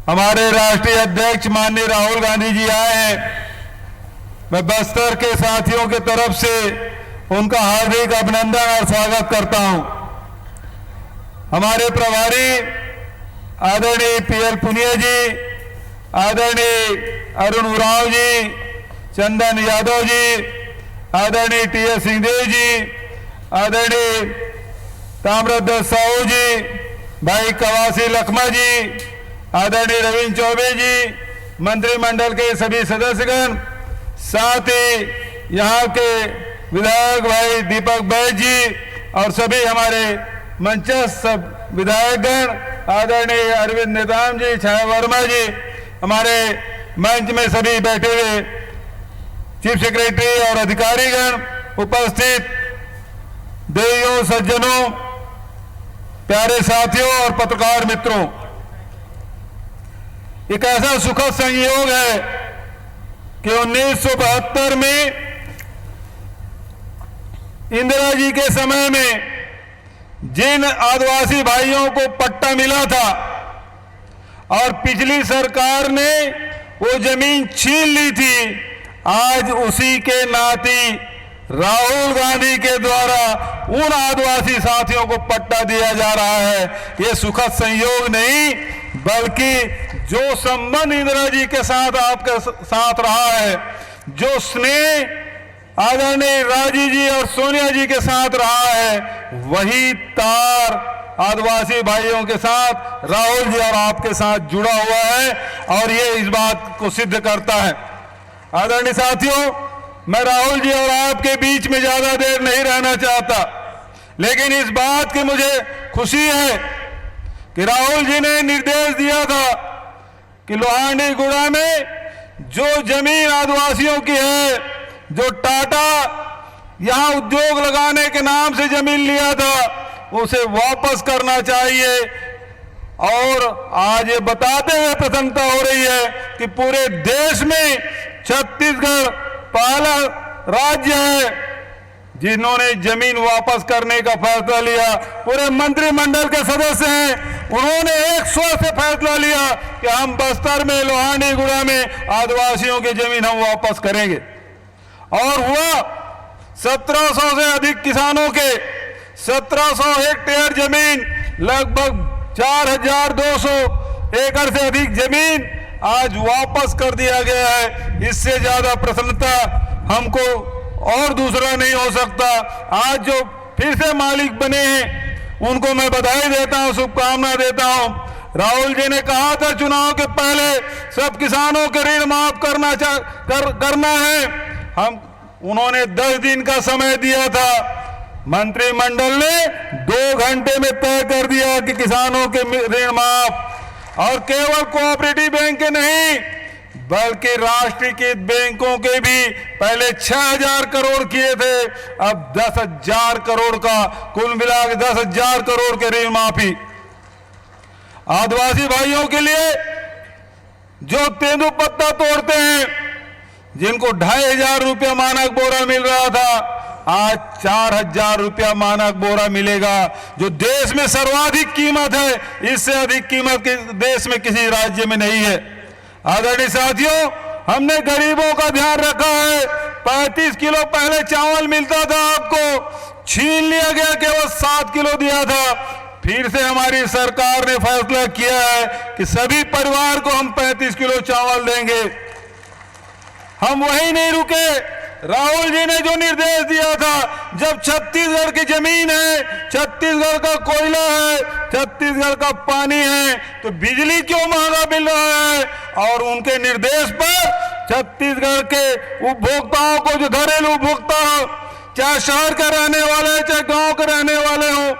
हमारे राष्ट्रीय अध्यक्ष माननीय राहुल गांधी जी आए हैं। मैं बस्तर के साथियों की तरफ से उनका हार्दिक अभिनंदन और स्वागत करता हूं। हमारे प्रभारी आदरणीय पीएल पुनिया जी, आदरणीय अरुण उरांव जी, चंदन यादव जी, आदरणीय टीएस सिंहदेव जी, आदरणीय ताम्रध्वज साहू जी, भाई कवासी लखमा जी, आदरणीय रविंद्र चौबे जी, मंत्रिमंडल के सभी सदस्यगण, साथ ही यहाँ के विधायक भाई दीपक बैज जी और सभी हमारे मंचस्थ सब विधायकगण, आदरणीय अरविंद नेताम जी, छाया वर्मा जी, हमारे मंच में सभी बैठे हुए चीफ सेक्रेटरी और अधिकारीगण, उपस्थित देवियों, सज्जनों, प्यारे साथियों और पत्रकार मित्रों, एक ऐसा सुखद संयोग है कि 1972 में इंदिरा जी के समय में जिन आदिवासी भाइयों को पट्टा मिला था और पिछली सरकार ने वो जमीन छीन ली थी, आज उसी के नाती राहुल गांधी के द्वारा उन आदिवासी साथियों को पट्टा दिया जा रहा है। ये सुखद संयोग नहीं, बल्कि जो संबंध इंदिरा जी के साथ आपके साथ रहा है, जो स्नेह आदरणीय राजी जी और सोनिया जी के साथ रहा है, वही तार आदिवासी भाइयों के साथ राहुल जी और आपके साथ जुड़ा हुआ है और ये इस बात को सिद्ध करता है। आदरणीय साथियों, मैं राहुल जी और आपके बीच में ज्यादा देर नहीं रहना चाहता, लेकिन इस बात की मुझे खुशी है कि राहुल जी ने निर्देश दिया था कि लोहांडीगुड़ा में जो जमीन आदिवासियों की है, जो टाटा यहां उद्योग लगाने के नाम से जमीन लिया था, उसे वापस करना चाहिए। और आज ये बताते हुए प्रसन्नता हो रही है कि पूरे देश में छत्तीसगढ़ पहला राज्य है जिन्होंने जमीन वापस करने का फैसला लिया। पूरे मंत्रिमंडल के सदस्य हैं, उन्होंने एक स्वर से फैसला लिया कि हम बस्तर में लोहांडीगुड़ा में आदिवासियों की जमीन हम वापस करेंगे। और हुआ 1700 से अधिक किसानों के 1700 हेक्टेयर जमीन, लगभग 4200 एकड़ से अधिक जमीन आज वापस कर दिया गया है। इससे ज्यादा प्रसन्नता हमको और दूसरा नहीं हो सकता। आज जो फिर से मालिक बने हैं उनको मैं बधाई देता हूं, शुभकामना देता हूं। राहुल जी ने कहा था चुनाव के पहले सब किसानों के ऋण माफ करना है। उन्होंने 10 दिन का समय दिया था, मंत्रिमंडल ने 2 घंटे में तय कर दिया कि किसानों के ऋण माफ। और केवल कोऑपरेटिव बैंक के नहीं, बल्कि राष्ट्रीयकृत बैंकों के भी पहले 6000 करोड़ किए थे, अब 10,000 करोड़ का, कुल मिलाकर 10,000 करोड़ के ऋण माफी। आदिवासी भाइयों के लिए जो तेंदुपत्ता तोड़ते हैं, जिनको 2,500 रुपया मानक बोरा मिल रहा था, आज 4,000 रुपया मानक बोरा मिलेगा, जो देश में सर्वाधिक कीमत है। इससे अधिक कीमत देश में किसी राज्य में नहीं है। आदरणीय साथियों, हमने गरीबों का ध्यान रखा है। 35 किलो पहले चावल मिलता था, आपको छीन लिया गया, केवल 7 किलो दिया था। फिर से हमारी सरकार ने फैसला किया है कि सभी परिवार को हम 35 किलो चावल देंगे। हम वही नहीं रुके। राहुल जी ने जो निर्देश दिया था, जब छत्तीसगढ़ की जमीन है, छत्तीसगढ़ का कोयला है, छत्तीसगढ़ का पानी है, तो बिजली क्यों महंगा मिल रहा है? और उनके निर्देश पर छत्तीसगढ़ के उपभोक्ताओं को, जो घरेलू उपभोक्ता हो, चाहे शहर के रहने वाले चाहे गांव के रहने वाले हो,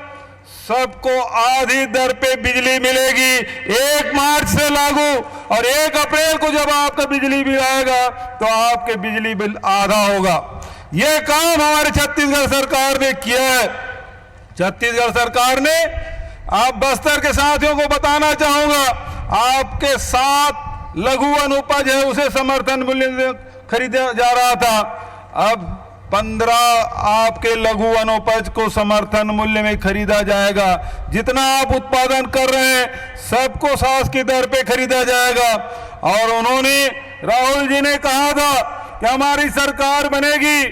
सबको आधी दर पे बिजली मिलेगी। 1 मार्च से लागू, और 1 अप्रैल को जब आपका बिजली बिल आएगा तो आपके बिजली बिल आधा होगा। यह काम हमारे छत्तीसगढ़ सरकार ने किया है। छत्तीसगढ़ सरकार ने, आप बस्तर के साथियों को बताना चाहूंगा, आपके साथ लघु अनुपज है, उसे समर्थन मूल्य खरीदा जा रहा था। अब 15 आपके लघु वनोपज को समर्थन मूल्य में खरीदा जाएगा। जितना आप उत्पादन कर रहे हैं सबको सास की दर पे खरीदा जाएगा। और उन्होंने, राहुल जी ने कहा था कि हमारी सरकार बनेगी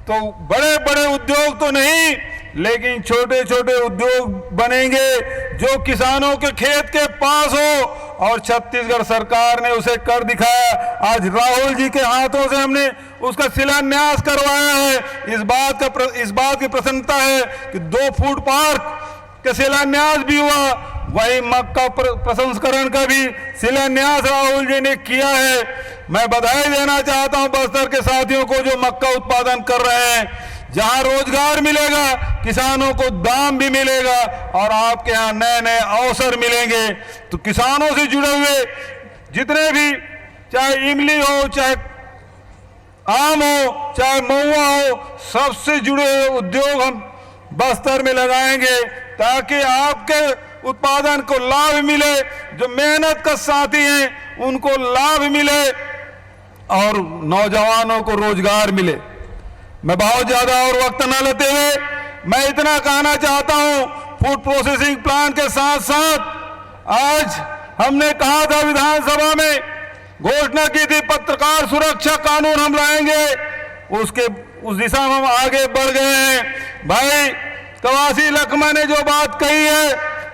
तो बड़े बड़े उद्योग तो नहीं, लेकिन छोटे छोटे उद्योग बनेंगे जो किसानों के खेत के पास हो, और छत्तीसगढ़ सरकार ने उसे कर दिखाया। आज राहुल जी के हाथों से हमने उसका शिलान्यास करवाया है। इस बात की प्रसन्नता है कि 2 फूड पार्क का शिलान्यास भी हुआ, वही मक्का प्रसंस्करण का भी शिलान्यास राहुल जी ने किया है। मैं बधाई देना चाहता हूं बस्तर के साथियों को जो मक्का उत्पादन कर रहे हैं। जहां रोजगार मिलेगा, किसानों को दाम भी मिलेगा और आपके यहाँ नए नए अवसर मिलेंगे। तो किसानों से जुड़े हुए जितने भी, चाहे इमली हो, चाहे आम हो, चाहे महुआ हो, सबसे जुड़े हुए उद्योग हम बस्तर में लगाएंगे ताकि आपके उत्पादन को लाभ मिले, जो मेहनत का साथी हैं उनको लाभ मिले और नौजवानों को रोजगार मिले। मैं बहुत ज्यादा और वक्त न लेते हुए मैं इतना कहना चाहता हूं, फूड प्रोसेसिंग प्लांट के साथ साथ आज हमने कहा था विधानसभा में, घोषणा की थी पत्रकार सुरक्षा कानून हम लाएंगे, उस दिशा में हम आगे बढ़ गए हैं। भाई कवासी लखमा ने जो बात कही है,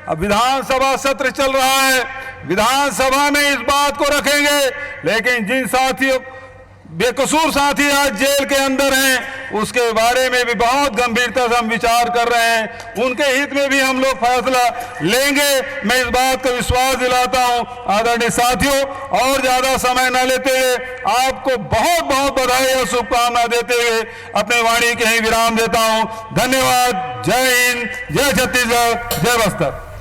अब विधानसभा सत्र चल रहा है, विधानसभा में इस बात को रखेंगे, लेकिन जिन साथियों बेकसूर साथी आज जेल के अंदर हैं उसके बारे में भी बहुत गंभीरता से हम विचार कर रहे हैं, उनके हित में भी हम लोग फैसला लेंगे। मैं इस बात का विश्वास दिलाता हूं। आदरणीय साथियों, और ज्यादा समय न लेते हुए आपको बहुत बहुत बधाई और शुभकामना देते हुए अपने वाणी के ही विराम देता हूं। धन्यवाद। जय हिंद, जय छत्तीसगढ़, जय बस्तर।